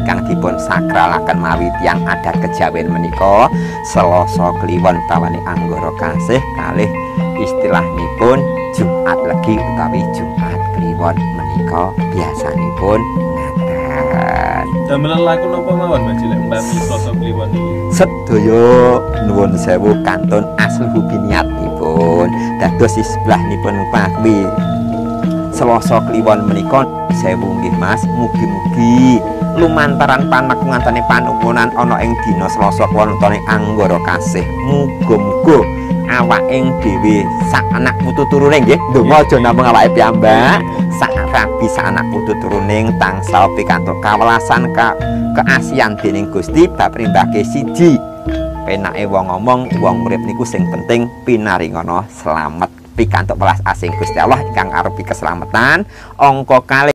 ingkang dipun sakralaken mawi tiyang adat kejawen menika Selasa Kliwon tawane Anggara Kasih kalih istilahipun Jumat Legi utawi Jumat Kliwon menika biasanipun ngaten. Damelan laku napa mawon Mbak Cilek mbami Selasa Kliwon iki? Sedaya nuwun sewu kantun asli biniatipun dados sebelahipun pakwi Selasa Kliwon menika sewu nggih Mas, mugi-mugi lumantaran panakungantane panuwunan ana ing dina Selasa Kliwon utawi Anggara Kasih muga-muga awake dhewe sak anak putu turune nggih ndonga aja namung awake piyambak sak rabi sak anak putu turune tansah pikantuk kawelasan keasian dening Gusti bab rimbake siji penake wong ngomong wong urip niku sing penting pinaringana slamet pikantuk welas asing Gusti Allah ingkang arupi keselamatan angka kalih